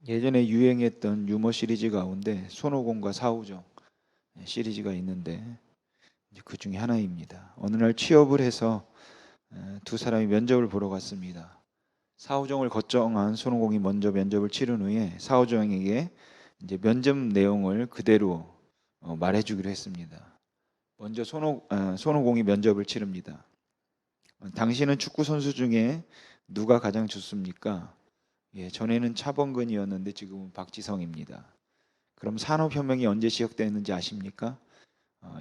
예전에 유행했던 유머 시리즈 가운데 손오공과 사우정 시리즈가 있는데 그 중에 하나입니다. 어느 날 취업을 해서 두 사람이 면접을 보러 갔습니다. 사우정을 걱정한 손오공이 먼저 면접을 치른 후에 사우정에게 이제 면접 내용을 그대로 말해주기로 했습니다. 먼저 손오공이 면접을 치릅니다. 당신은 축구 선수 중에 누가 가장 좋습니까? 예, 전에는 차범근이었는데 지금은 박지성입니다. 그럼 산업혁명이 언제 시작됐는지 아십니까?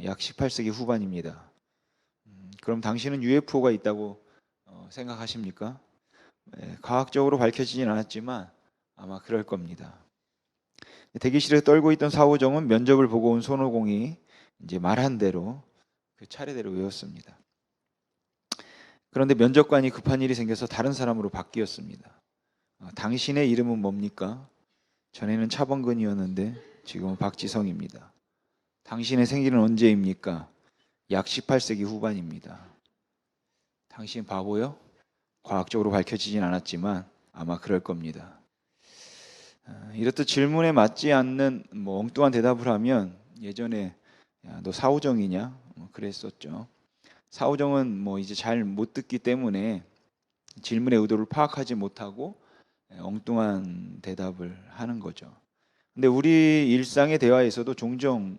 약 18세기 후반입니다. 그럼 당신은 UFO가 있다고 생각하십니까? 예, 과학적으로 밝혀지진 않았지만 아마 그럴 겁니다. 대기실에 떨고 있던 사우정은 면접을 보고 온 손오공이 이제 말한 대로 그 차례대로 외웠습니다. 그런데 면접관이 급한 일이 생겨서 다른 사람으로 바뀌었습니다. 당신의 이름은 뭡니까? 전에는 차범근이었는데 지금은 박지성입니다. 당신의 생일은 언제입니까? 약 18세기 후반입니다. 당신 바보요? 과학적으로 밝혀지진 않았지만 아마 그럴 겁니다. 이렇듯 질문에 맞지 않는 엉뚱한 대답을 하면 예전에 야, 너 사우정이냐? 그랬었죠. 사우정은 이제 잘 못 듣기 때문에 질문의 의도를 파악하지 못하고 엉뚱한 대답을 하는 거죠. 근데 우리 일상의 대화에서도 종종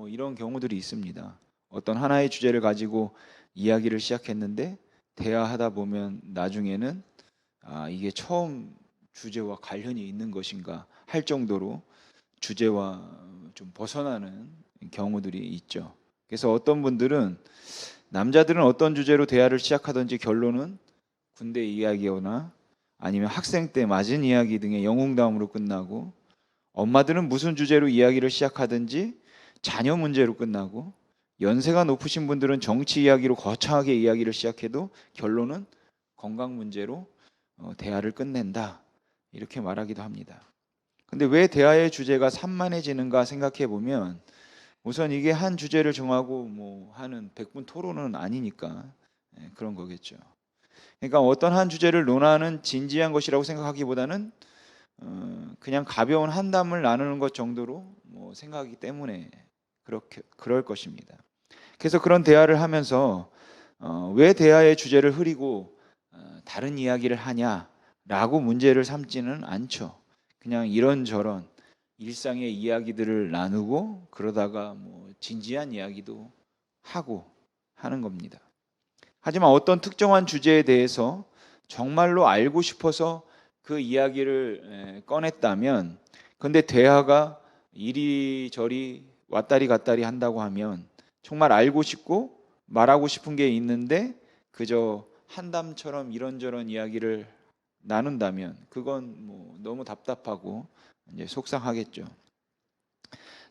이런 경우들이 있습니다. 어떤 하나의 주제를 가지고 이야기를 시작했는데 대화하다 보면 나중에는 이게 처음 주제와 관련이 있는 것인가 할 정도로 주제와 좀 벗어나는 경우들이 있죠. 그래서 어떤 분들은 남자들은 어떤 주제로 대화를 시작하든지 결론은 군대 이야기거나 아니면 학생 때 맞은 이야기 등의 영웅담으로 끝나고, 엄마들은 무슨 주제로 이야기를 시작하든지 자녀 문제로 끝나고, 연세가 높으신 분들은 정치 이야기로 거창하게 이야기를 시작해도 결론은 건강 문제로 대화를 끝낸다, 이렇게 말하기도 합니다. 근데 왜 대화의 주제가 산만해지는가 생각해 보면, 우선 이게 한 주제를 정하고 하는 백분 토론은 아니니까 그런 거겠죠. 그러니까 어떤 한 주제를 논하는 진지한 것이라고 생각하기보다는 그냥 가벼운 한담을 나누는 것 정도로 생각하기 때문에 그럴 것입니다. 그래서 그런 대화를 하면서 왜 대화의 주제를 흐리고 다른 이야기를 하냐라고 문제를 삼지는 않죠. 그냥 이런저런 일상의 이야기들을 나누고 그러다가 진지한 이야기도 하고 하는 겁니다. 하지만 어떤 특정한 주제에 대해서 정말로 알고 싶어서 그 이야기를 꺼냈다면, 근데 대화가 이리저리 왔다리 갔다리 한다고 하면, 정말 알고 싶고 말하고 싶은 게 있는데 그저 한담처럼 이런저런 이야기를 나눈다면 그건 너무 답답하고 이제 속상하겠죠.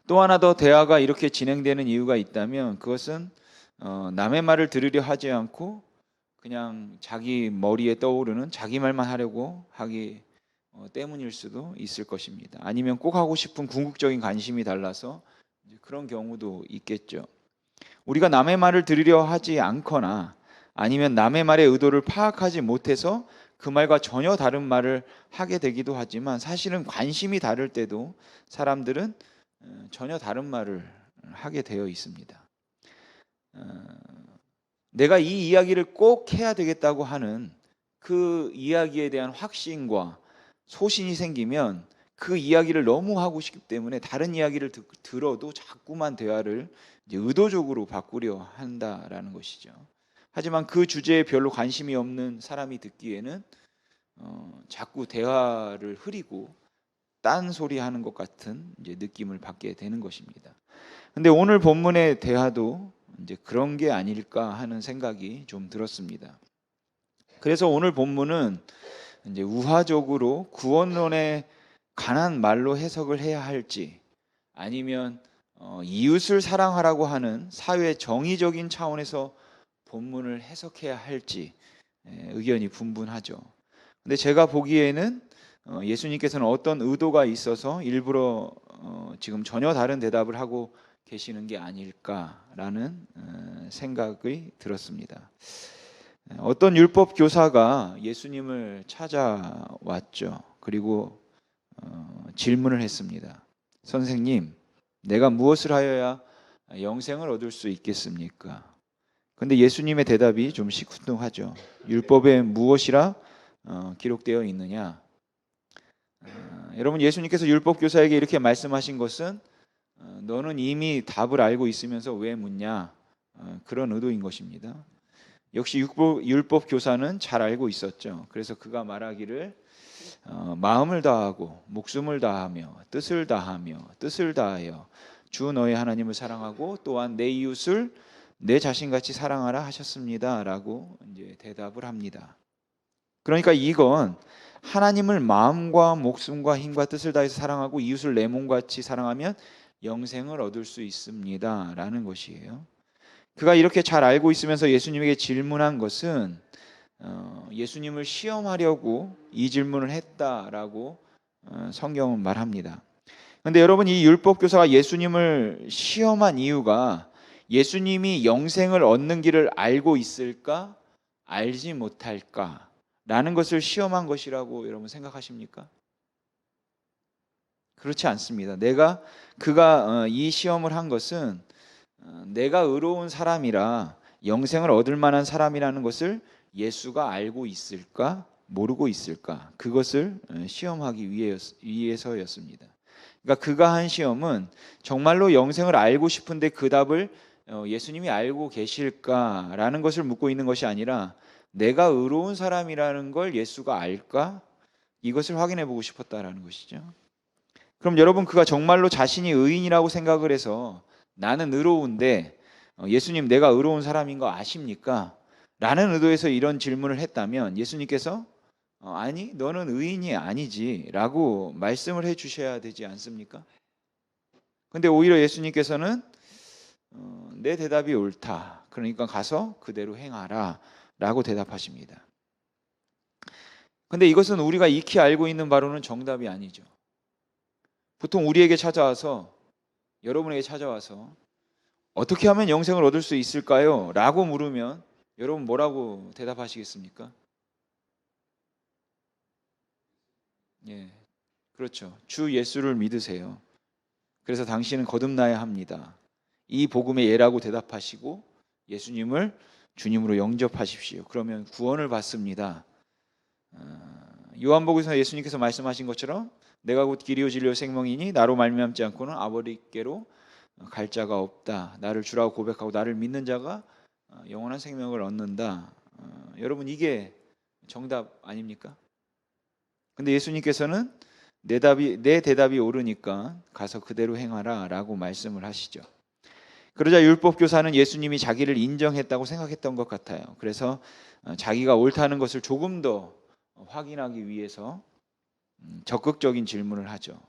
또 하나 더 대화가 이렇게 진행되는 이유가 있다면, 그것은 남의 말을 들으려 하지 않고 그냥 자기 머리에 떠오르는 자기 말만 하려고 하기 때문일 수도 있을 것입니다. 아니면 꼭 하고 싶은 궁극적인 관심이 달라서 그런 경우도 있겠죠. 우리가 남의 말을 들으려 하지 않거나 아니면 남의 말의 의도를 파악하지 못해서 그 말과 전혀 다른 말을 하게 되기도 하지만, 사실은 관심이 다를 때도 사람들은 전혀 다른 말을 하게 되어 있습니다. 내가 이 이야기를 꼭 해야 되겠다고 하는 그 이야기에 대한 확신과 소신이 생기면 그 이야기를 너무 하고 싶기 때문에 다른 이야기를 들어도 자꾸만 대화를 이제 의도적으로 바꾸려 한다라는 것이죠. 하지만 그 주제에 별로 관심이 없는 사람이 듣기에는 자꾸 대화를 흐리고 딴소리 하는 것 같은 이제 느낌을 받게 되는 것입니다. 근데 오늘 본문의 대화도 이제 그런 게 아닐까 하는 생각이 좀 들었습니다. 그래서 오늘 본문은 이제 우화적으로 구원론에 관한 말로 해석을 해야 할지, 아니면 이웃을 사랑하라고 하는 사회 정의적인 차원에서 본문을 해석해야 할지 의견이 분분하죠. 근데 제가 보기에는 예수님께서는 어떤 의도가 있어서 일부러 지금 전혀 다른 대답을 하고 계시는 게 아닐까라는 생각이 들었습니다. 어떤 율법 교사가 예수님을 찾아왔죠. 그리고 질문을 했습니다. 선생님, 내가 무엇을 하여야 영생을 얻을 수 있겠습니까? 근데 예수님의 대답이 좀 시큰둥하죠. 율법에 무엇이라 기록되어 있느냐? 여러분, 예수님께서 율법 교사에게 이렇게 말씀하신 것은 너는 이미 답을 알고 있으면서 왜 묻냐? 그런 의도인 것입니다. 역시 율법 교사는 잘 알고 있었죠. 그래서 그가 말하기를 마음을 다하고 목숨을 다하며 뜻을 다하여 주 너의 하나님을 사랑하고 또한 내 이웃을 내 자신같이 사랑하라 하셨습니다라고 이제 대답을 합니다. 그러니까 이건 하나님을 마음과 목숨과 힘과 뜻을 다해서 사랑하고 이웃을 내 몸같이 사랑하면 영생을 얻을 수 있습니다라는 것이에요. 그가 이렇게 잘 알고 있으면서 예수님에게 질문한 것은 예수님을 시험하려고 이 질문을 했다라고 성경은 말합니다. 그런데 여러분, 이 율법 교사가 예수님을 시험한 이유가 예수님이 영생을 얻는 길을 알고 있을까, 알지 못할까 라는 것을 시험한 것이라고 여러분 생각하십니까? 그렇지 않습니다. 그가 이 시험을 한 것은 내가 의로운 사람이라 영생을 얻을 만한 사람이라는 것을 예수가 알고 있을까, 모르고 있을까, 그것을 시험하기 위해서였습니다. 그러니까 그가 한 시험은 정말로 영생을 알고 싶은데 그 답을 예수님이 알고 계실까라는 것을 묻고 있는 것이 아니라 내가 의로운 사람이라는 걸 예수가 알까? 이것을 확인해 보고 싶었다라는 것이죠. 그럼 여러분, 그가 정말로 자신이 의인이라고 생각을 해서 나는 의로운데 예수님, 내가 의로운 사람인 거 아십니까? 라는 의도에서 이런 질문을 했다면 예수님께서 아니, 너는 의인이 아니지 라고 말씀을 해 주셔야 되지 않습니까? 근데 오히려 예수님께서는 내 대답이 옳다, 그러니까 가서 그대로 행하라 라고 대답하십니다. 근데 이것은 우리가 익히 알고 있는 바로는 정답이 아니죠. 보통 우리에게 찾아와서, 여러분에게 찾아와서 어떻게 하면 영생을 얻을 수 있을까요? 라고 물으면 여러분 뭐라고 대답하시겠습니까? 예, 그렇죠. 주 예수를 믿으세요. 그래서 당신은 거듭나야 합니다. 이 복음의 예라고 대답하시고 예수님을 주님으로 영접하십시오. 그러면 구원을 받습니다. 요한복음에서 예수님께서 말씀하신 것처럼 내가 곧 길이요 진리요 생명이니 나로 말미암지 않고는 아버지께로 갈 자가 없다. 나를 주라고 고백하고 나를 믿는 자가 영원한 생명을 얻는다. 여러분, 이게 정답 아닙니까? 근데 예수님께서는 내 대답이 옳으니까 가서 그대로 행하라 라고 말씀을 하시죠. 그러자 율법 교사는 예수님이 자기를 인정했다고 생각했던 것 같아요. 그래서 자기가 옳다는 것을 조금 더 확인하기 위해서 적극적인 질문을 하죠.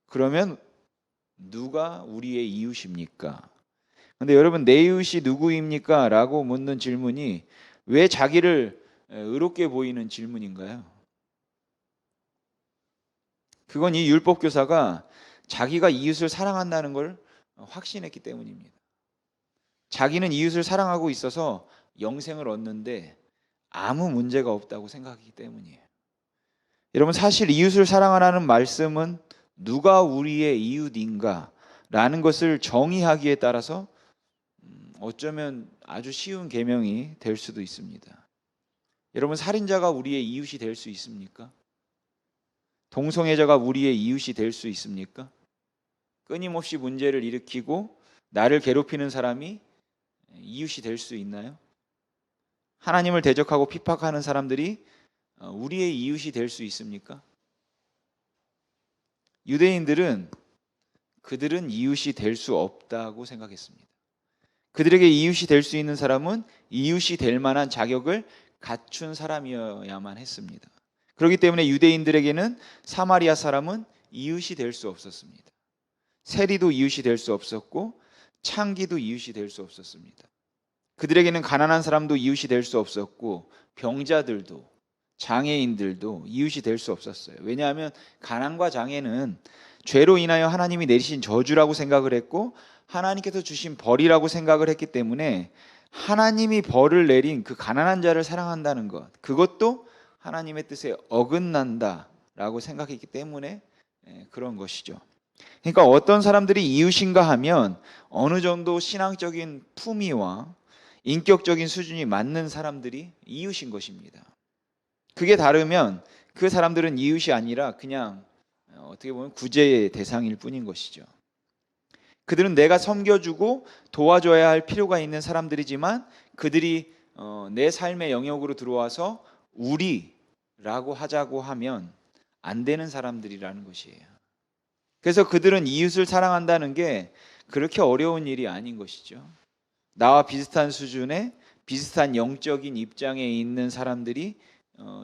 그러면 누가 우리의 이웃입니까? 근데 여러분, 내 이웃이 누구입니까? 라고 묻는 질문이 왜 자기를 의롭게 보이는 질문인가요? 그건 이 율법 교사가 자기가 이웃을 사랑한다는 걸 확신했기 때문입니다. 자기는 이웃을 사랑하고 있어서 영생을 얻는데 아무 문제가 없다고 생각하기 때문이에요. 여러분, 사실 이웃을 사랑하라는 말씀은 누가 우리의 이웃인가 라는 것을 정의하기에 따라서 어쩌면 아주 쉬운 계명이 될 수도 있습니다. 여러분, 살인자가 우리의 이웃이 될 수 있습니까? 동성애자가 우리의 이웃이 될 수 있습니까? 끊임없이 문제를 일으키고 나를 괴롭히는 사람이 이웃이 될 수 있나요? 하나님을 대적하고 핍박하는 사람들이 우리의 이웃이 될 수 있습니까? 유대인들은 그들은 이웃이 될 수 없다고 생각했습니다. 그들에게 이웃이 될 수 있는 사람은 이웃이 될 만한 자격을 갖춘 사람이어야만 했습니다. 그렇기 때문에 유대인들에게는 사마리아 사람은 이웃이 될 수 없었습니다. 세리도 이웃이 될 수 없었고 창기도 이웃이 될 수 없었습니다. 그들에게는 가난한 사람도 이웃이 될 수 없었고 병자들도 장애인들도 이웃이 될 수 없었어요. 왜냐하면 가난과 장애는 죄로 인하여 하나님이 내리신 저주라고 생각을 했고 하나님께서 주신 벌이라고 생각을 했기 때문에 하나님이 벌을 내린 그 가난한 자를 사랑한다는 것, 그것도 하나님의 뜻에 어긋난다라고 생각했기 때문에 그런 것이죠. 그러니까 어떤 사람들이 이웃인가 하면 어느 정도 신앙적인 품위와 인격적인 수준이 맞는 사람들이 이웃인 것입니다. 그게 다르면 그 사람들은 이웃이 아니라 그냥 어떻게 보면 구제의 대상일 뿐인 것이죠. 그들은 내가 섬겨주고 도와줘야 할 필요가 있는 사람들이지만 그들이 내 삶의 영역으로 들어와서 우리라고 하자고 하면 안 되는 사람들이라는 것이에요. 그래서 그들은 이웃을 사랑한다는 게 그렇게 어려운 일이 아닌 것이죠. 나와 비슷한 수준의 비슷한 영적인 입장에 있는 사람들이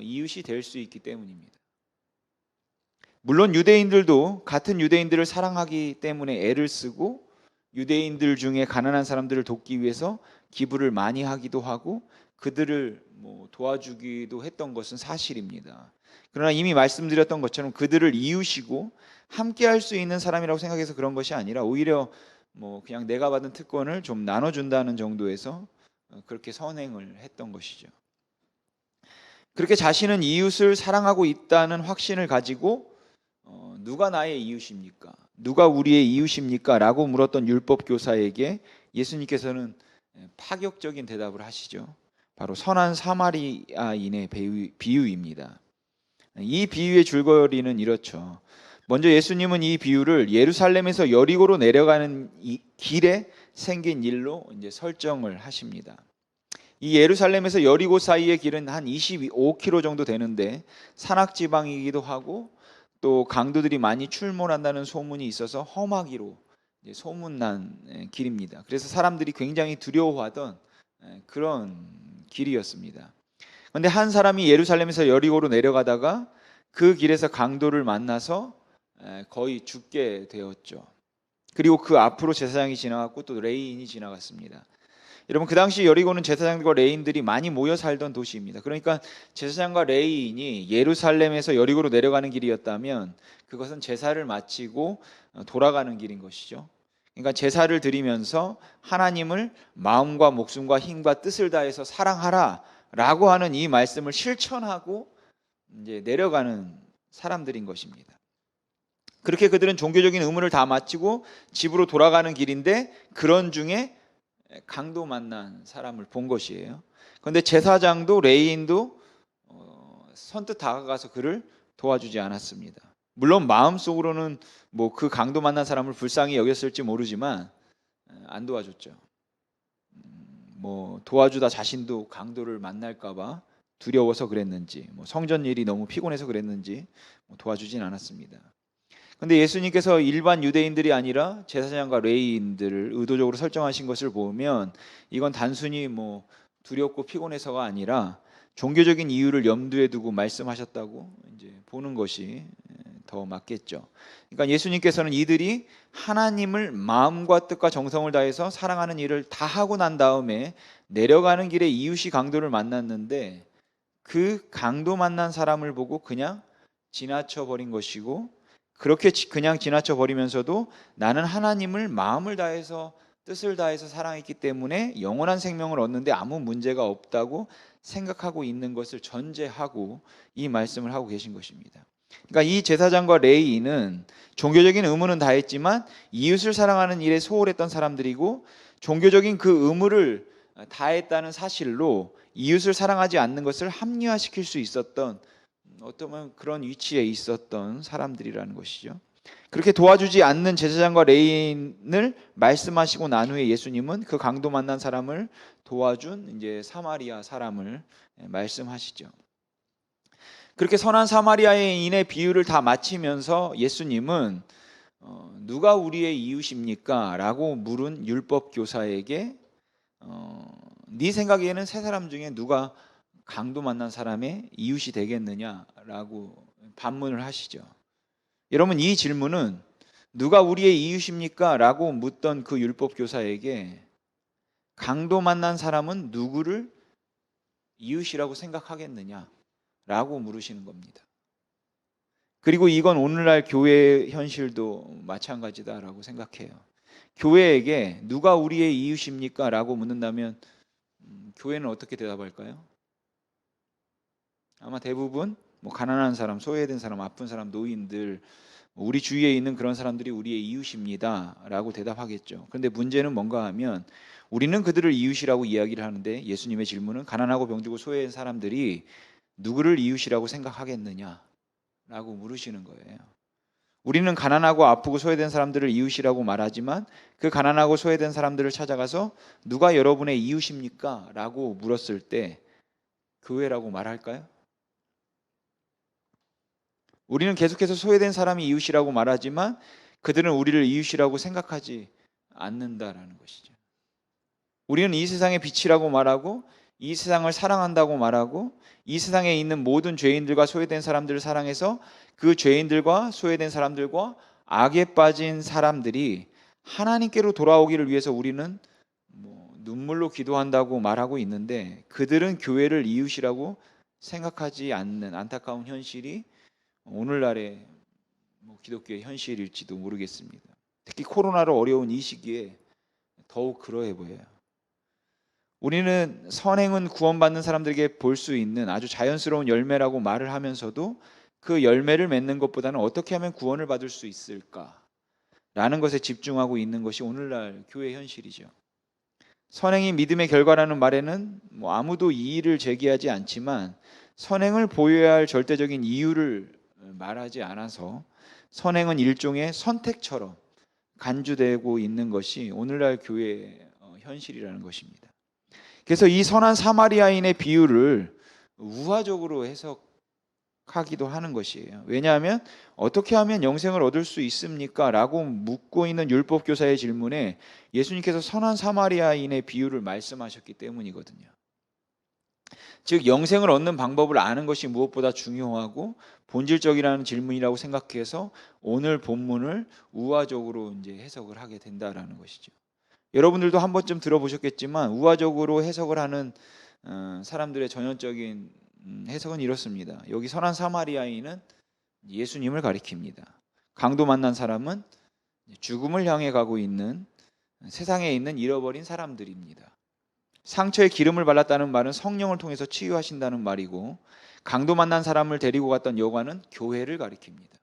이웃이 될 수 있기 때문입니다. 물론 유대인들도 같은 유대인들을 사랑하기 때문에 애를 쓰고 유대인들 중에 가난한 사람들을 돕기 위해서 기부를 많이 하기도 하고 그들을 도와주기도 했던 것은 사실입니다. 그러나 이미 말씀드렸던 것처럼 그들을 이웃이고 함께 할 수 있는 사람이라고 생각해서 그런 것이 아니라 오히려 그냥 내가 받은 특권을 좀 나눠준다는 정도에서 그렇게 선행을 했던 것이죠. 그렇게 자신은 이웃을 사랑하고 있다는 확신을 가지고 누가 나의 이웃입니까? 누가 우리의 이웃입니까? 라고 물었던 율법 교사에게 예수님께서는 파격적인 대답을 하시죠. 바로 선한 사마리아인의 비유입니다. 이 비유의 줄거리는 이렇죠. 먼저 예수님은 이 비유를 예루살렘에서 여리고로 내려가는 이 길에 생긴 일로 이제 설정을 하십니다. 이 예루살렘에서 여리고 사이의 길은 한 25km 정도 되는데 산악지방이기도 하고 또 강도들이 많이 출몰한다는 소문이 있어서 험하기로 소문난 길입니다. 그래서 사람들이 굉장히 두려워하던 그런 길이었습니다. 그런데 한 사람이 예루살렘에서 여리고로 내려가다가 그 길에서 강도를 만나서 거의 죽게 되었죠. 그리고 그 앞으로 제사장이 지나갔고 또 레위인이 지나갔습니다. 여러분, 그 당시 여리고는 제사장과 레위인들이 많이 모여 살던 도시입니다. 그러니까 제사장과 레위인이 예루살렘에서 여리고로 내려가는 길이었다면 그것은 제사를 마치고 돌아가는 길인 것이죠. 그러니까 제사를 드리면서 하나님을 마음과 목숨과 힘과 뜻을 다해서 사랑하라라고 하는 이 말씀을 실천하고 이제 내려가는 사람들인 것입니다. 그렇게 그들은 종교적인 의무를 다 마치고 집으로 돌아가는 길인데 그런 중에 강도 만난 사람을 본 것이에요. 그런데 제사장도 레위인도 선뜻 다가가서 그를 도와주지 않았습니다. 물론 마음속으로는 그 강도 만난 사람을 불쌍히 여겼을지 모르지만 안 도와줬죠. 도와주다 자신도 강도를 만날까봐 두려워서 그랬는지, 성전 일이 너무 피곤해서 그랬는지 도와주진 않았습니다. 근데 예수님께서 일반 유대인들이 아니라 제사장과 레위인들을 의도적으로 설정하신 것을 보면 이건 단순히 두렵고 피곤해서가 아니라 종교적인 이유를 염두에 두고 말씀하셨다고 이제 보는 것이 더 맞겠죠. 그러니까 예수님께서는 이들이 하나님을 마음과 뜻과 정성을 다해서 사랑하는 일을 다 하고 난 다음에 내려가는 길에 이웃이 강도를 만났는데 그 강도 만난 사람을 보고 그냥 지나쳐 버린 것이고 그렇게 그냥 지나쳐 버리면서도 나는 하나님을 마음을 다해서 뜻을 다해서 사랑했기 때문에 영원한 생명을 얻는데 아무 문제가 없다고 생각하고 있는 것을 전제하고 이 말씀을 하고 계신 것입니다. 그러니까 이 제사장과 레위인은 종교적인 의무는 다했지만 이웃을 사랑하는 일에 소홀했던 사람들이고 종교적인 그 의무를 다했다는 사실로 이웃을 사랑하지 않는 것을 합리화시킬 수 있었던 어쩌면 그런 위치에 있었던 사람들이라는 것이죠. 그렇게 도와주지 않는 제사장과 레위인을 말씀하시고 난 후에 예수님은 그 강도 만난 사람을 도와준 이제 사마리아 사람을 말씀하시죠. 그렇게 선한 사마리아인의 비유를 다 마치면서 예수님은 누가 우리의 이웃입니까? 라고 물은 율법 교사에게 네 생각에는 세 사람 중에 누가 강도 만난 사람의 이웃이 되겠느냐라고 반문을 하시죠. 여러분, 이 질문은 누가 우리의 이웃입니까? 라고 묻던 그 율법 교사에게 강도 만난 사람은 누구를 이웃이라고 생각하겠느냐? 라고 물으시는 겁니다. 그리고 이건 오늘날 교회의 현실도 마찬가지다라고 생각해요. 교회에게 누가 우리의 이웃입니까? 라고 묻는다면 교회는 어떻게 대답할까요? 아마 대부분 뭐 가난한 사람, 소외된 사람, 아픈 사람, 노인들, 우리 주위에 있는 그런 사람들이 우리의 이웃입니다라고 대답하겠죠. 그런데 문제는 뭔가 하면 우리는 그들을 이웃이라고 이야기를 하는데 예수님의 질문은 가난하고 병들고 소외된 사람들이 누구를 이웃이라고 생각하겠느냐라고 물으시는 거예요. 우리는 가난하고 아프고 소외된 사람들을 이웃이라고 말하지만 그 가난하고 소외된 사람들을 찾아가서 누가 여러분의 이웃입니까? 라고 물었을 때 교회라고 말할까요? 우리는 계속해서 소외된 사람이 이웃이라고 말하지만 그들은 우리를 이웃이라고 생각하지 않는다라는 것이죠. 우리는 이 세상의 빛이라고 말하고 이 세상을 사랑한다고 말하고 이 세상에 있는 모든 죄인들과 소외된 사람들을 사랑해서 그 죄인들과 소외된 사람들과 악에 빠진 사람들이 하나님께로 돌아오기를 위해서 우리는 눈물로 기도한다고 말하고 있는데 그들은 교회를 이웃이라고 생각하지 않는 안타까운 현실이 오늘날의 기독교의 현실일지도 모르겠습니다. 특히 코로나로 어려운 이 시기에 더욱 그러해 보여요. 우리는 선행은 구원받는 사람들에게 볼 수 있는 아주 자연스러운 열매라고 말을 하면서도 그 열매를 맺는 것보다는 어떻게 하면 구원을 받을 수 있을까라는 것에 집중하고 있는 것이 오늘날 교회 현실이죠. 선행이 믿음의 결과라는 말에는 아무도 이의를 제기하지 않지만 선행을 보여야 할 절대적인 이유를 말하지 않아서 선행은 일종의 선택처럼 간주되고 있는 것이 오늘날 교회의 현실이라는 것입니다. 그래서 이 선한 사마리아인의 비유를 우화적으로 해석하기도 하는 것이에요. 왜냐하면 어떻게 하면 영생을 얻을 수 있습니까? 라고 묻고 있는 율법교사의 질문에 예수님께서 선한 사마리아인의 비유를 말씀하셨기 때문이거든요. 즉 영생을 얻는 방법을 아는 것이 무엇보다 중요하고 본질적이라는 질문이라고 생각해서 오늘 본문을 우화적으로 이제 해석을 하게 된다라는 것이죠. 여러분들도 한 번쯤 들어보셨겠지만 우화적으로 해석을 하는 사람들의 전형적인 해석은 이렇습니다. 여기 선한 사마리아인은 예수님을 가리킵니다. 강도 만난 사람은 죽음을 향해 가고 있는 세상에 있는 잃어버린 사람들입니다. 상처에 기름을 발랐다는 말은 성령을 통해서 치유하신다는 말이고 강도 만난 사람을 데리고 갔던 여관은 교회를 가리킵니다.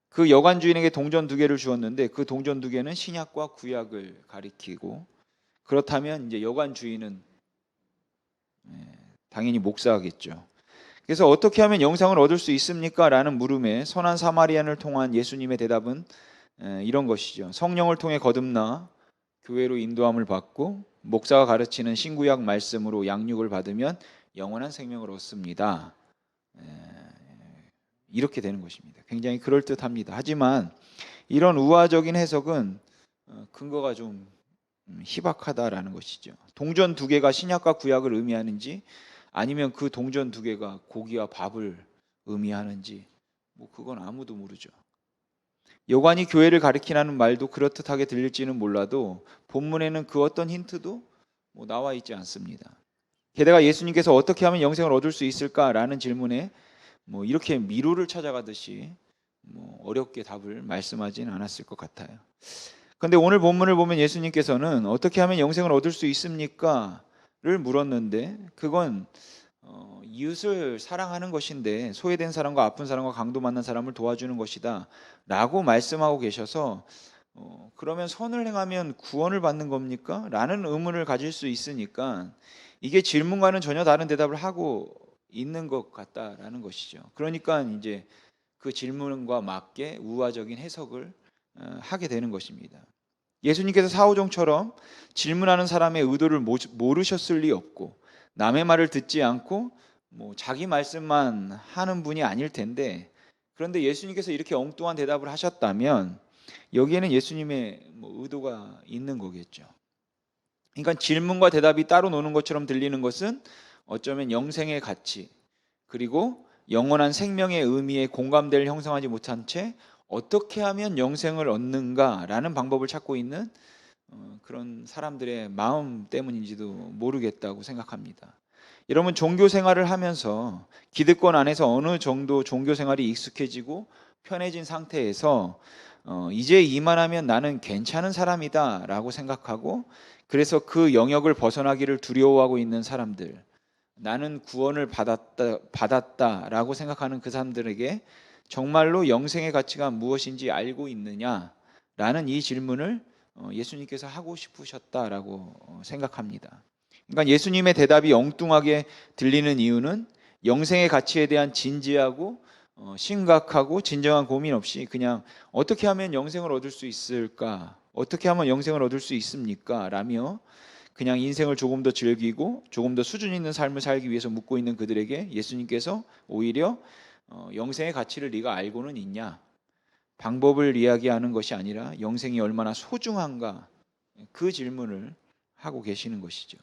그 여관 주인에게 동전 2개를 주었는데 그 동전 2개는 신약과 구약을 가리키고 그렇다면 이제 여관 주인은 당연히 목사겠죠. 그래서 어떻게 하면 영생을 얻을 수 있습니까? 라는 물음에 선한 사마리안을 통한 예수님의 대답은 이런 것이죠. 성령을 통해 거듭나 교회로 인도함을 받고 목사가 가르치는 신구약 말씀으로 양육을 받으면 영원한 생명을 얻습니다. 이렇게 되는 것입니다. 굉장히 그럴듯합니다. 하지만 이런 우화적인 해석은 근거가 좀 희박하다라는 것이죠. 동전 2개가 신약과 구약을 의미하는지 아니면 그 동전 2개가 고기와 밥을 의미하는지 그건 아무도 모르죠. 여관이 교회를 가리키라는 말도 그렇듯하게 들릴지는 몰라도 본문에는 그 어떤 힌트도 나와 있지 않습니다. 게다가 예수님께서 어떻게 하면 영생을 얻을 수 있을까라는 질문에 이렇게 미로를 찾아가듯이 어렵게 답을 말씀하지는 않았을 것 같아요. 그런데 오늘 본문을 보면 예수님께서는 어떻게 하면 영생을 얻을 수 있습니까? 를 물었는데 그건 이웃을 사랑하는 것인데 소외된 사람과 아픈 사람과 강도 만난 사람을 도와주는 것이다 라고 말씀하고 계셔서 그러면 선을 행하면 구원을 받는 겁니까? 라는 의문을 가질 수 있으니까 이게 질문과는 전혀 다른 대답을 하고 있는 것 같다라는 것이죠. 그러니까 이제 그 질문과 맞게 우화적인 해석을 하게 되는 것입니다. 예수님께서 사오종처럼 질문하는 사람의 의도를 모르셨을 리 없고 남의 말을 듣지 않고 자기 말씀만 하는 분이 아닐 텐데 그런데 예수님께서 이렇게 엉뚱한 대답을 하셨다면 여기에는 예수님의 의도가 있는 거겠죠. 그러니까 질문과 대답이 따로 노는 것처럼 들리는 것은 어쩌면 영생의 가치 그리고 영원한 생명의 의미에 공감대를 형성하지 못한 채 어떻게 하면 영생을 얻는가라는 방법을 찾고 있는 그런 사람들의 마음 때문인지도 모르겠다고 생각합니다. 여러분 종교 생활을 하면서 기득권 안에서 어느 정도 종교 생활이 익숙해지고 편해진 상태에서 이제 이만하면 나는 괜찮은 사람이다 라고 생각하고 그래서 그 영역을 벗어나기를 두려워하고 있는 사람들 나는 구원을 받았다라고 생각하는 그 사람들에게 정말로 영생의 가치가 무엇인지 알고 있느냐라는 이 질문을 예수님께서 하고 싶으셨다라고 생각합니다. 그러니까 예수님의 대답이 엉뚱하게 들리는 이유는 영생의 가치에 대한 진지하고 심각하고 진정한 고민 없이 그냥 어떻게 하면 영생을 얻을 수 있을까? 어떻게 하면 영생을 얻을 수 있습니까? 라며 그냥 인생을 조금 더 즐기고 조금 더 수준 있는 삶을 살기 위해서 묻고 있는 그들에게 예수님께서 오히려 영생의 가치를 네가 알고는 있냐? 방법을 이야기하는 것이 아니라 영생이 얼마나 소중한가? 그 질문을 하고 계시는 것이죠.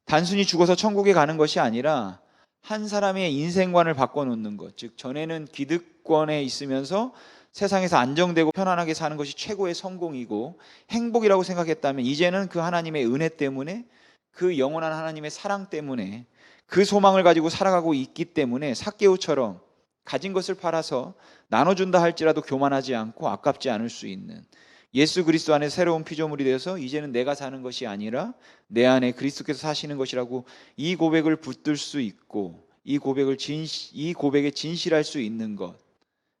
단순히 죽어서 천국에 가는 것이 아니라 한 사람의 인생관을 바꿔놓는 것, 즉 전에는 기득권에 있으면서 세상에서 안정되고 편안하게 사는 것이 최고의 성공이고 행복이라고 생각했다면 이제는 그 하나님의 은혜 때문에, 그 영원한 하나님의 사랑 때문에, 그 소망을 가지고 살아가고 있기 때문에 삭개오처럼 가진 것을 팔아서 나눠준다 할지라도 교만하지 않고 아깝지 않을 수 있는 예수 그리스도 안에 새로운 피조물이 되어서 이제는 내가 사는 것이 아니라 내 안에 그리스도께서 사시는 것이라고 이 고백을 붙들 수 있고 이 고백에 진실할 수 있는 것,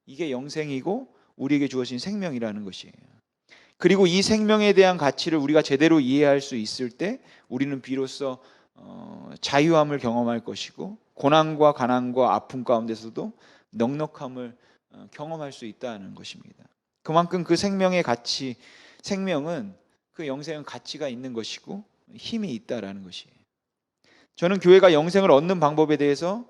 이게 영생이고 우리에게 주어진 생명이라는 것이에요. 그리고 이 생명에 대한 가치를 우리가 제대로 이해할 수 있을 때 우리는 비로소 자유함을 경험할 것이고 고난과 가난과 아픔 가운데서도 넉넉함을 경험할 수 있다는 것입니다. 그만큼 그 생명의 가치, 생명은 그 영생은 가치가 있는 것이고 힘이 있다라는 것이에요. 저는 교회가 영생을 얻는 방법에 대해서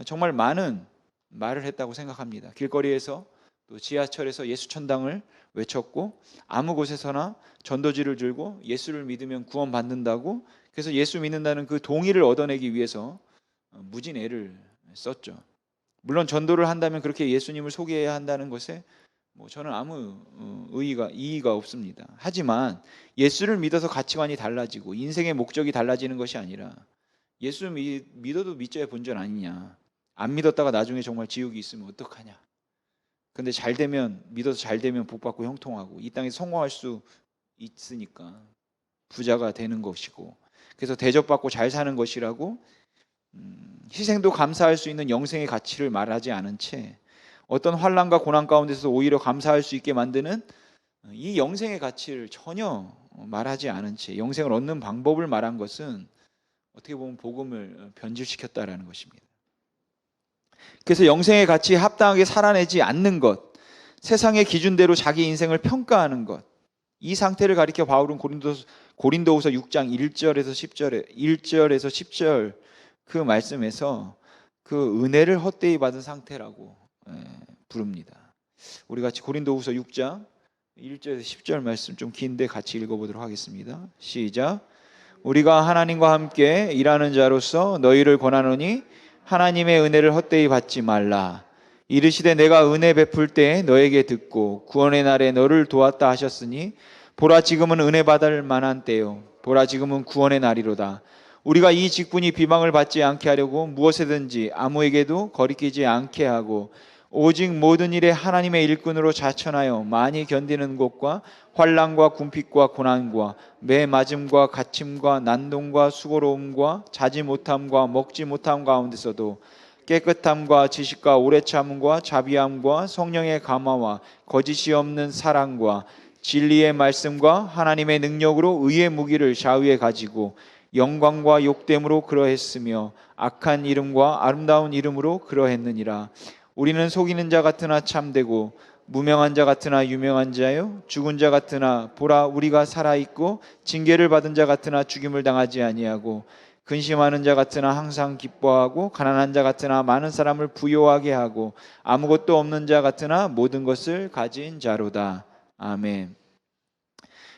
정말 많은 말을 했다고 생각합니다. 길거리에서 또 지하철에서 예수 천당을 외쳤고 아무 곳에서나 전도지를 들고 예수를 믿으면 구원받는다고, 그래서 예수 믿는다는 그 동의를 얻어내기 위해서 무진 애를 썼죠. 물론 전도를 한다면 그렇게 예수님을 소개해야 한다는 것에 저는 아무 이의가 없습니다. 하지만 예수를 믿어서 가치관이 달라지고 인생의 목적이 달라지는 것이 아니라 예수 믿어도 믿져야 본전 아니냐, 안 믿었다가 나중에 정말 지옥이 있으면 어떡하냐, 근데 잘 되면, 믿어서 잘 되면 복 받고 형통하고 이 땅에 성공할 수 있으니까 부자가 되는 것이고 그래서 대접받고 잘 사는 것이라고 희생도 감사할 수 있는 영생의 가치를 말하지 않은 채 어떤 환난과 고난 가운데서 오히려 감사할 수 있게 만드는 이 영생의 가치를 전혀 말하지 않은 채 영생을 얻는 방법을 말한 것은 어떻게 보면 복음을 변질시켰다라는 것입니다. 그래서 영생의 가치에 합당하게 살아내지 않는 것, 세상의 기준대로 자기 인생을 평가하는 것, 이 상태를 가리켜 바울은 고린도후서 6장 1절에서 10절 그 말씀에서 그 은혜를 헛되이 받은 상태라고 부릅니다. 우리 같이 고린도후서 6장 1절에서 10절 말씀 좀 긴데 같이 읽어보도록 하겠습니다. 시작. 우리가 하나님과 함께 일하는 자로서 너희를 권하노니 하나님의 은혜를 헛되이 받지 말라. 이르시되 내가 은혜 베풀 때에 너에게 듣고 구원의 날에 너를 도왔다 하셨으니 보라 지금은 은혜 받을 만한 때요 보라 지금은 구원의 날이로다. 우리가 이 직분이 비방을 받지 않게 하려고 무엇에든지 아무에게도 거리끼지 않게 하고 오직 모든 일에 하나님의 일꾼으로 자천하여 많이 견디는 것과 환난과 궁핍과 고난과 매 맞음과 갇힘과 난동과 수고로움과 자지 못함과 먹지 못함 가운데서도 깨끗함과 지식과 오래 참음과 자비함과 성령의 감화와 거짓이 없는 사랑과 진리의 말씀과 하나님의 능력으로 의의 무기를 좌우에 가지고 영광과 욕됨으로 그러했으며 악한 이름과 아름다운 이름으로 그러했느니라. 우리는 속이는 자 같으나 참되고 무명한 자 같으나 유명한 자요 죽은 자 같으나 보라 우리가 살아있고 징계를 받은 자 같으나 죽임을 당하지 아니하고 근심하는 자 같으나 항상 기뻐하고 가난한 자 같으나 많은 사람을 부요하게 하고 아무것도 없는 자 같으나 모든 것을 가진 자로다. 아멘.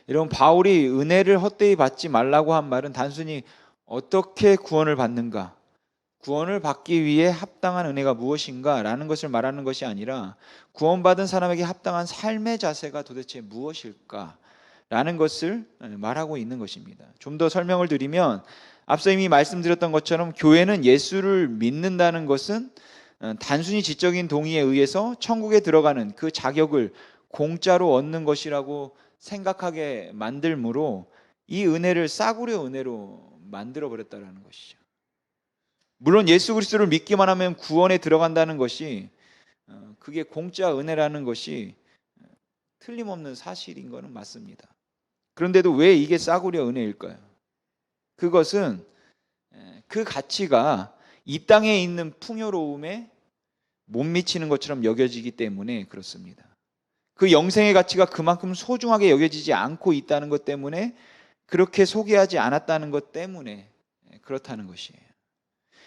여러분, 바울이 은혜를 헛되이 받지 말라고 한 말은 단순히 어떻게 구원을 받는가, 구원을 받기 위해 합당한 은혜가 무엇인가 라는 것을 말하는 것이 아니라 구원받은 사람에게 합당한 삶의 자세가 도대체 무엇일까 라는 것을 말하고 있는 것입니다. 좀 더 설명을 드리면 앞서 이미 말씀드렸던 것처럼 교회는 예수를 믿는다는 것은 단순히 지적인 동의에 의해서 천국에 들어가는 그 자격을 공짜로 얻는 것이라고 생각하게 만들므로 이 은혜를 싸구려 은혜로 만들어 버렸다는 것이죠. 물론 예수 그리스도를 믿기만 하면 구원에 들어간다는 것이 그게 공짜 은혜라는 것이 틀림없는 사실인 것은 맞습니다. 그런데도 왜 이게 싸구려 은혜일까요? 그것은 그 가치가 이 땅에 있는 풍요로움에 못 미치는 것처럼 여겨지기 때문에 그렇습니다. 그 영생의 가치가 그만큼 소중하게 여겨지지 않고 있다는 것 때문에, 그렇게 소개하지 않았다는 것 때문에 그렇다는 것이에요.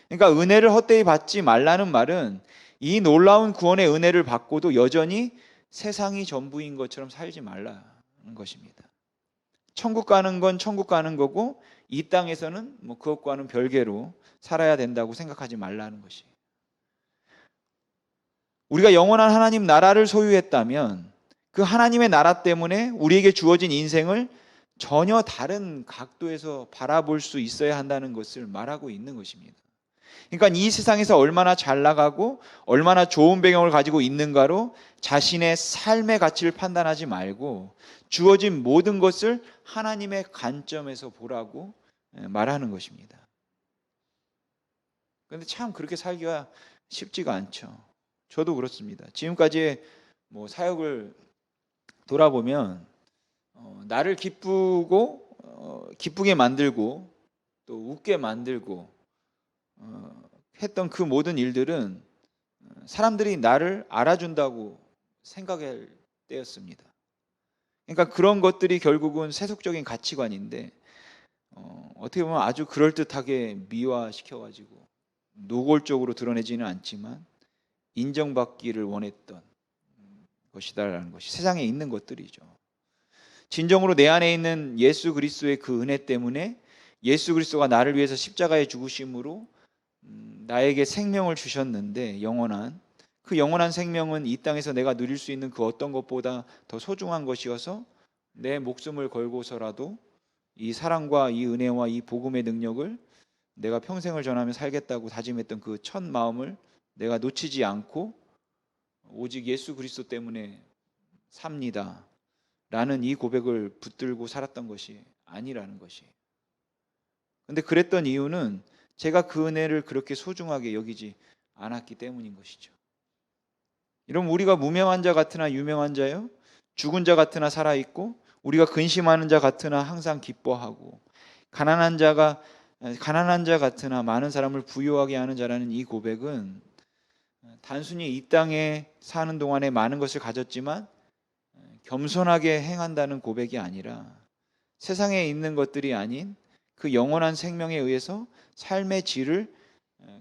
그러니까 은혜를 헛되이 받지 말라는 말은 이 놀라운 구원의 은혜를 받고도 여전히 세상이 전부인 것처럼 살지 말라는 것입니다. 천국 가는 건 천국 가는 거고, 이 땅에서는 뭐 그것과는 별개로 살아야 된다고 생각하지 말라는 것이에요. 우리가 영원한 하나님 나라를 소유했다면 그 하나님의 나라 때문에 우리에게 주어진 인생을 전혀 다른 각도에서 바라볼 수 있어야 한다는 것을 말하고 있는 것입니다. 그러니까 이 세상에서 얼마나 잘 나가고 얼마나 좋은 배경을 가지고 있는가로 자신의 삶의 가치를 판단하지 말고 주어진 모든 것을 하나님의 관점에서 보라고 말하는 것입니다. 그런데 참 그렇게 살기가 쉽지가 않죠. 저도 그렇습니다. 지금까지의 사역을 돌아보면 나를 기쁘게 만들고 또 웃게 만들고 했던 그 모든 일들은 사람들이 나를 알아준다고 생각할 때였습니다. 그러니까 그런 것들이 결국은 세속적인 가치관인데 어떻게 보면 아주 그럴듯하게 미화시켜가지고 노골적으로 드러내지는 않지만 인정받기를 원했던 것이다라는 것이 세상에 있는 것들이죠. 진정으로 내 안에 있는 예수 그리스도의 그 은혜 때문에 예수 그리스도가 나를 위해서 십자가에 죽으심으로 나에게 생명을 주셨는데, 그 영원한 생명은 이 땅에서 내가 누릴 수 있는 그 어떤 것보다 더 소중한 것이어서 내 목숨을 걸고서라도 이 사랑과 이 은혜와 이 복음의 능력을 내가 평생을 전하며 살겠다고 다짐했던 그 첫 마음을 내가 놓치지 않고 오직 예수 그리스도 때문에 삽니다 라는 이 고백을 붙들고 살았던 것이 아니라는 것이. 근데 그랬던 이유는 제가 그 은혜를 그렇게 소중하게 여기지 않았기 때문인 것이죠. 여러분, 우리가 무명한 자 같으나 유명한 자요, 죽은 자 같으나 살아있고, 우리가 근심하는 자 같으나 항상 기뻐하고, 가난한 자 같으나 많은 사람을 부유하게 하는 자라는 이 고백은 단순히 이 땅에 사는 동안에 많은 것을 가졌지만 겸손하게 행한다는 고백이 아니라 세상에 있는 것들이 아닌 그 영원한 생명에 의해서 삶의 질을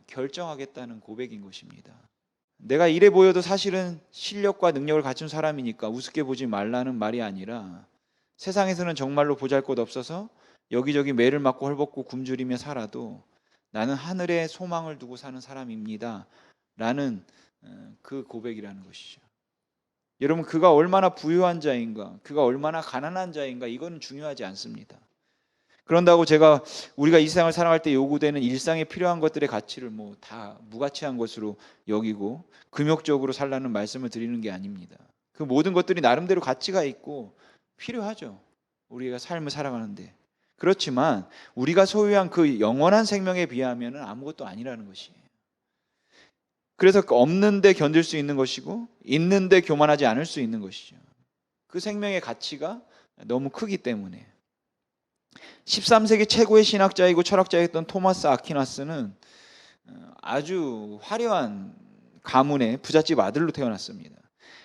결정하겠다는 고백인 것입니다. 내가 이래 보여도 사실은 실력과 능력을 갖춘 사람이니까 우습게 보지 말라는 말이 아니라, 세상에서는 정말로 보잘것없어서 여기저기 매를 맞고 헐벗고 굶주리며 살아도 나는 하늘에 소망을 두고 사는 사람입니다 라는 그 고백이라는 것이죠. 여러분, 그가 얼마나 부유한 자인가, 그가 얼마나 가난한 자인가, 이건 중요하지 않습니다. 그런다고 우리가 이 세상을 살아갈 때 요구되는 일상에 필요한 것들의 가치를 다 무가치한 것으로 여기고 금욕적으로 살라는 말씀을 드리는 게 아닙니다. 그 모든 것들이 나름대로 가치가 있고 필요하죠, 우리가 삶을 살아가는데. 그렇지만 우리가 소유한 그 영원한 생명에 비하면 아무것도 아니라는 것이에요. 그래서 없는데 견딜 수 있는 것이고 있는데 교만하지 않을 수 있는 것이죠. 그 생명의 가치가 너무 크기 때문에. 13세기 최고의 신학자이고 철학자였던 토마스 아퀴나스는 아주 화려한 가문의 부잣집 아들로 태어났습니다.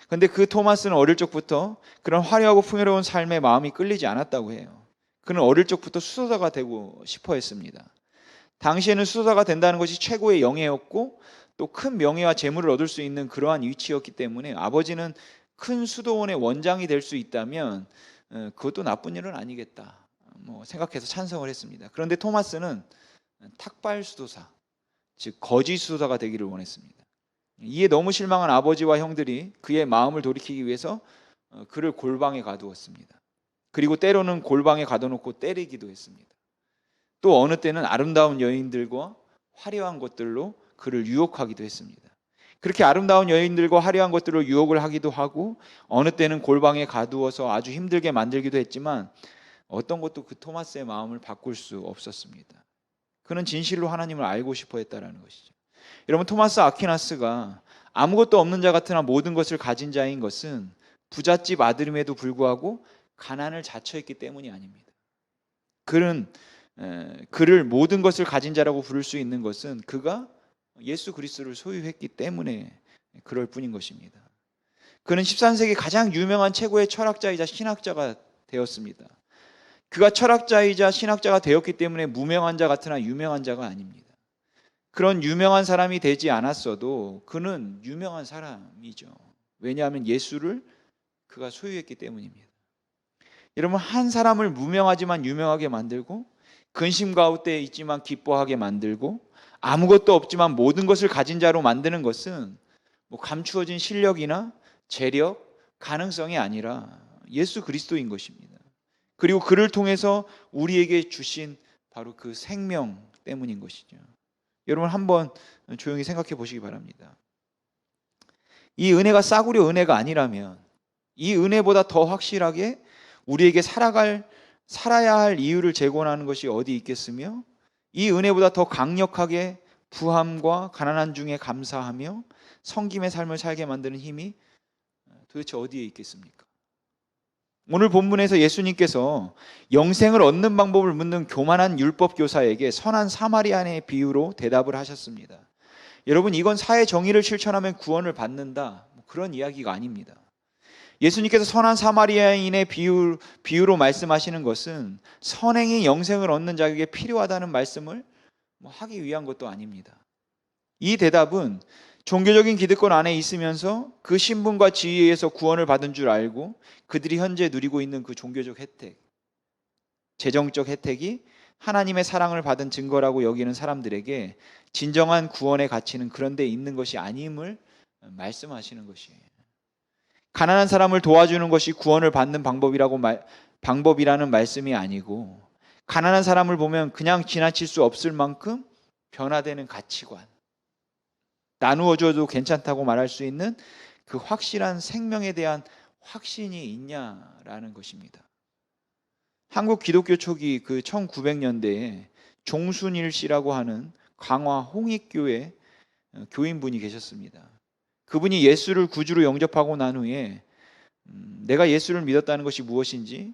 그런데 그 토마스는 어릴 적부터 그런 화려하고 풍요로운 삶에 마음이 끌리지 않았다고 해요. 그는 어릴 적부터 수도사가 되고 싶어 했습니다. 당시에는 수도사가 된다는 것이 최고의 영예였고 또 큰 명예와 재물을 얻을 수 있는 그러한 위치였기 때문에 아버지는 큰 수도원의 원장이 될 수 있다면 그것도 나쁜 일은 아니겠다 생각해서 찬성을 했습니다. 그런데 토마스는 탁발 수도사, 즉 거짓 수도사가 되기를 원했습니다. 이에 너무 실망한 아버지와 형들이 그의 마음을 돌이키기 위해서 그를 골방에 가두었습니다. 그리고 때로는 골방에 가둬놓고 때리기도 했습니다. 또 어느 때는 아름다운 여인들과 화려한 것들로 그를 유혹하기도 했습니다. 그렇게 아름다운 여인들과 화려한 것들로 유혹을 하기도 하고 어느 때는 골방에 가두어서 아주 힘들게 만들기도 했지만 어떤 것도 그 토마스의 마음을 바꿀 수 없었습니다. 그는 진실로 하나님을 알고 싶어 했다라는 것이죠. 여러분, 토마스 아퀴나스가 아무것도 없는 자 같으나 모든 것을 가진 자인 것은 부잣집 아들임에도 불구하고 가난을 자처했기 때문이 아닙니다. 그를 모든 것을 가진 자라고 부를 수 있는 것은 그가 예수 그리스도를 소유했기 때문에 그럴 뿐인 것입니다. 그는 13세기 가장 유명한 최고의 철학자이자 신학자가 되었습니다. 그가 철학자이자 신학자가 되었기 때문에 무명한 자 같으나 유명한 자가 아닙니다. 그런 유명한 사람이 되지 않았어도 그는 유명한 사람이죠. 왜냐하면 예수를 그가 소유했기 때문입니다. 여러분, 한 사람을 무명하지만 유명하게 만들고 근심 가운데 있지만 기뻐하게 만들고 아무것도 없지만 모든 것을 가진 자로 만드는 것은 감추어진 실력이나 재력, 가능성이 아니라 예수 그리스도인 것입니다. 그리고 그를 통해서 우리에게 주신 바로 그 생명 때문인 것이죠. 여러분, 한번 조용히 생각해 보시기 바랍니다. 이 은혜가 싸구려 은혜가 아니라면 이 은혜보다 더 확실하게 우리에게 살아야 할 이유를 제공하는 것이 어디 있겠으며, 이 은혜보다 더 강력하게 부함과 가난한 중에 감사하며 섬김의 삶을 살게 만드는 힘이 도대체 어디에 있겠습니까? 오늘 본문에서 예수님께서 영생을 얻는 방법을 묻는 교만한 율법 교사에게 선한 사마리아인의 비유로 대답을 하셨습니다. 여러분, 이건 사회 정의를 실천하면 구원을 받는다, 그런 이야기가 아닙니다. 예수님께서 선한 사마리아인의 비유로 말씀하시는 것은 선행이 영생을 얻는 자에게 필요하다는 말씀을 하기 위한 것도 아닙니다. 이 대답은 종교적인 기득권 안에 있으면서 그 신분과 지위에서 구원을 받은 줄 알고 그들이 현재 누리고 있는 그 종교적 혜택, 재정적 혜택이 하나님의 사랑을 받은 증거라고 여기는 사람들에게 진정한 구원의 가치는 그런 데 있는 것이 아님을 말씀하시는 것이에요. 가난한 사람을 도와주는 것이 구원을 받는 방법이라는 말씀이 아니고, 가난한 사람을 보면 그냥 지나칠 수 없을 만큼 변화되는 가치관, 나누어줘도 괜찮다고 말할 수 있는 그 확실한 생명에 대한 확신이 있냐라는 것입니다. 한국 기독교 초기 그 1900년대에 종순일 씨라고 하는 강화 홍익교회 교인분이 계셨습니다. 그분이 예수를 구주로 영접하고 난 후에 내가 예수를 믿었다는 것이 무엇인지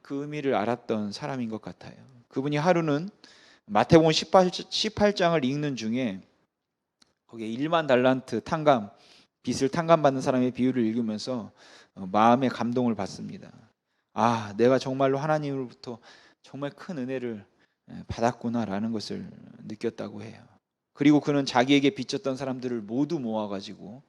그 의미를 알았던 사람인 것 같아요. 그분이 하루는 마태복음 18장을 읽는 중에 거기에 1만 달란트 빚을 탕감받는 사람의 비유를 읽으면서 마음의 감동을 받습니다. 아, 내가 정말로 하나님으로부터 정말 큰 은혜를 받았구나라는 것을 느꼈다고 해요. 그리고 그는 자기에게 빚졌던 사람들을 모두 모아가지고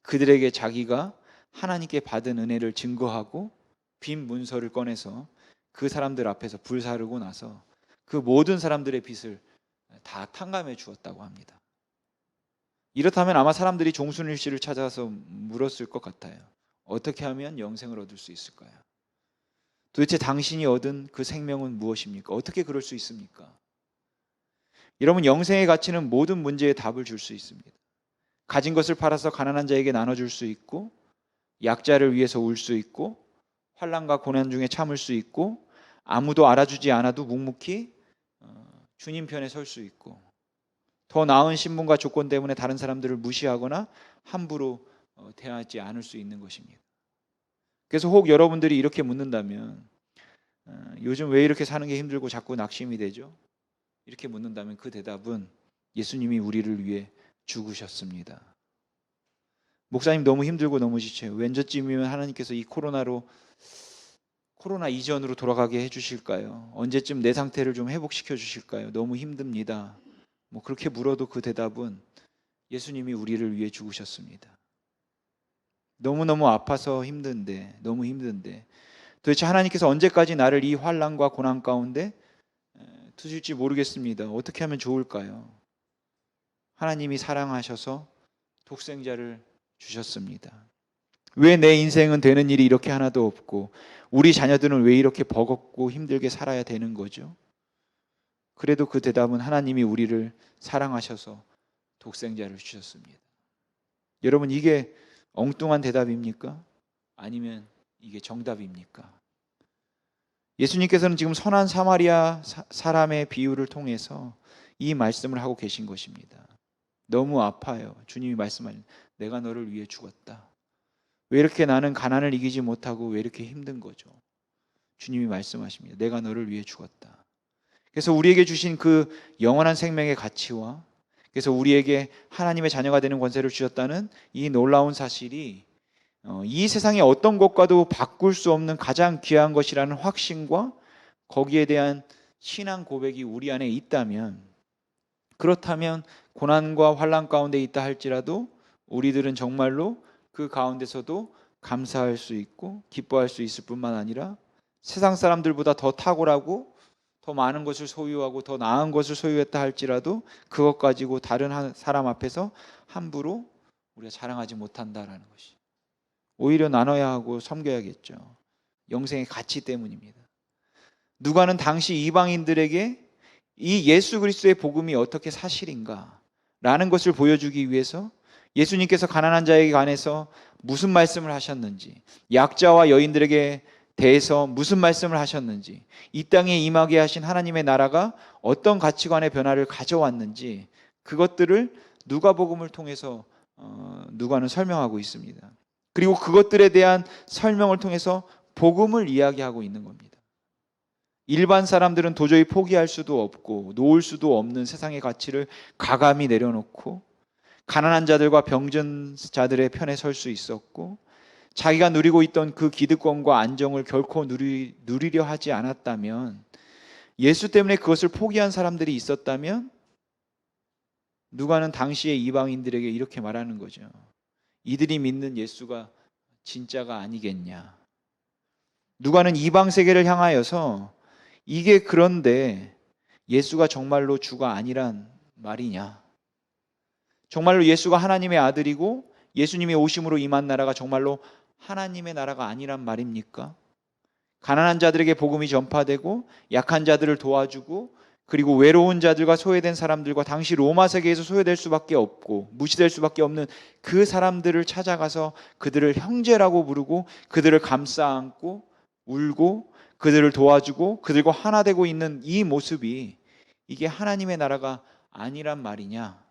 그들에게 자기가 하나님께 받은 은혜를 증거하고 빈 문서를 꺼내서 그 사람들 앞에서 불사르고 나서 그 모든 사람들의 빚을 다 탕감해 주었다고 합니다. 이렇다면 아마 사람들이 종순일 씨를 찾아서 물었을 것 같아요. 어떻게 하면 영생을 얻을 수 있을까요? 도대체 당신이 얻은 그 생명은 무엇입니까? 어떻게 그럴 수 있습니까? 여러분, 영생의 가치는 모든 문제에 답을 줄 수 있습니다. 가진 것을 팔아서 가난한 자에게 나눠줄 수 있고, 약자를 위해서 울 수 있고, 환난과 고난 중에 참을 수 있고, 아무도 알아주지 않아도 묵묵히 주님 편에 설 수 있고, 더 나은 신분과 조건 때문에 다른 사람들을 무시하거나 함부로 대하지 않을 수 있는 것입니다. 그래서 혹 여러분들이 이렇게 묻는다면, 요즘 왜 이렇게 사는 게 힘들고 자꾸 낙심이 되죠? 이렇게 묻는다면 그 대답은 예수님이 우리를 위해 죽으셨습니다. 목사님 너무 힘들고 너무 지쳐요. 왠저쯤이면 하나님께서 이 코로나 이전으로 돌아가게 해주실까요? 언제쯤 내 상태를 좀 회복시켜 주실까요? 너무 힘듭니다. 그렇게 물어도 그 대답은 예수님이 우리를 위해 죽으셨습니다. 너무너무 아파서 너무 힘든데 도대체 하나님께서 언제까지 나를 이 환난과 고난 가운데 두실지 모르겠습니다. 어떻게 하면 좋을까요? 하나님이 사랑하셔서 독생자를 주셨습니다. 왜 내 인생은 되는 일이 이렇게 하나도 없고 우리 자녀들은 왜 이렇게 버겁고 힘들게 살아야 되는 거죠? 그래도 그 대답은 하나님이 우리를 사랑하셔서 독생자를 주셨습니다. 여러분, 이게 엉뚱한 대답입니까? 아니면 이게 정답입니까? 예수님께서는 지금 선한 사마리아 사람의 비유를 통해서 이 말씀을 하고 계신 것입니다. 너무 아파요. 주님이 말씀하신 내가 너를 위해 죽었다. 왜 이렇게 나는 가난을 이기지 못하고 왜 이렇게 힘든 거죠? 주님이 말씀하십니다. 내가 너를 위해 죽었다. 그래서 우리에게 주신 그 영원한 생명의 가치와 그래서 우리에게 하나님의 자녀가 되는 권세를 주셨다는 이 놀라운 사실이 이 세상의 어떤 것과도 바꿀 수 없는 가장 귀한 것이라는 확신과 거기에 대한 신앙 고백이 우리 안에 있다면, 그렇다면 고난과 환난 가운데 있다 할지라도 우리들은 정말로 그 가운데서도 감사할 수 있고 기뻐할 수 있을 뿐만 아니라 세상 사람들보다 더 탁월하고 더 많은 것을 소유하고 더 나은 것을 소유했다 할지라도 그것 가지고 다른 사람 앞에서 함부로 우리가 자랑하지 못한다라는 것이, 오히려 나눠야 하고 섬겨야겠죠. 영생의 가치 때문입니다. 누가는 당시 이방인들에게 이 예수 그리스도의 복음이 어떻게 사실인가 라는 것을 보여주기 위해서 예수님께서 가난한 자에게 관해서 무슨 말씀을 하셨는지, 약자와 여인들에게 대해서 무슨 말씀을 하셨는지, 이 땅에 임하게 하신 하나님의 나라가 어떤 가치관의 변화를 가져왔는지, 그것들을 누가복음을 통해서 누가는 설명하고 있습니다. 그리고 그것들에 대한 설명을 통해서 복음을 이야기하고 있는 겁니다. 일반 사람들은 도저히 포기할 수도 없고 놓을 수도 없는 세상의 가치를 가감히 내려놓고 가난한 자들과 병든 자들의 편에 설 수 있었고, 자기가 누리고 있던 그 기득권과 안정을 결코 누리려 하지 않았다면, 예수 때문에 그것을 포기한 사람들이 있었다면 누가는 당시의 이방인들에게 이렇게 말하는 거죠. 이들이 믿는 예수가 진짜가 아니겠냐. 누가는 이방 세계를 향하여서 이게 그런데 예수가 정말로 주가 아니란 말이냐, 정말로 예수가 하나님의 아들이고 예수님이 오심으로 임한 나라가 정말로 하나님의 나라가 아니란 말입니까? 가난한 자들에게 복음이 전파되고 약한 자들을 도와주고 그리고 외로운 자들과 소외된 사람들과 당시 로마 세계에서 소외될 수밖에 없고 무시될 수밖에 없는 그 사람들을 찾아가서 그들을 형제라고 부르고 그들을 감싸 안고 울고 그들을 도와주고 그들과 하나 되고 있는 이 모습이 이게 하나님의 나라가 아니란 말이냐,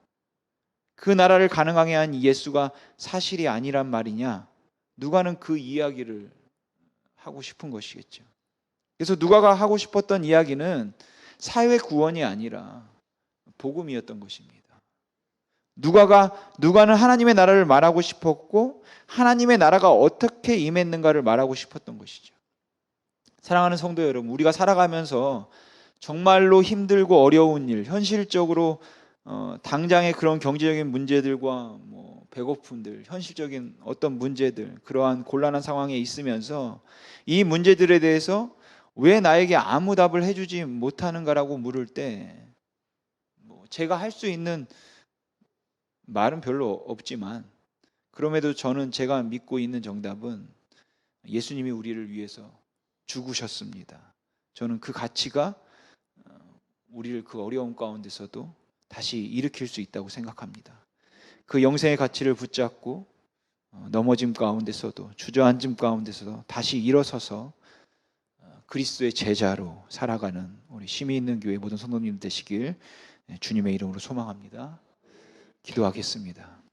그 나라를 가능하게 한 예수가 사실이 아니란 말이냐, 누가는 그 이야기를 하고 싶은 것이겠죠. 그래서 누가가 하고 싶었던 이야기는 사회 구원이 아니라 복음이었던 것입니다. 누가는 하나님의 나라를 말하고 싶었고 하나님의 나라가 어떻게 임했는가를 말하고 싶었던 것이죠. 사랑하는 성도 여러분, 우리가 살아가면서 정말로 힘들고 어려운 일, 현실적으로 당장의 그런 경제적인 문제들과 배고픔들, 현실적인 어떤 문제들, 그러한 곤란한 상황에 있으면서 이 문제들에 대해서 왜 나에게 아무 답을 해주지 못하는가라고 물을 때 제가 할 수 있는 말은 별로 없지만, 그럼에도 저는 제가 믿고 있는 정답은 예수님이 우리를 위해서 죽으셨습니다. 저는 그 가치가 우리를 그 어려움 가운데서도 다시 일으킬 수 있다고 생각합니다. 그 영생의 가치를 붙잡고 넘어짐 가운데서도 주저앉음 가운데서도 다시 일어서서 그리스도의 제자로 살아가는 우리 힘이 있는 교회 모든 성도님 되시길 주님의 이름으로 소망합니다. 기도하겠습니다.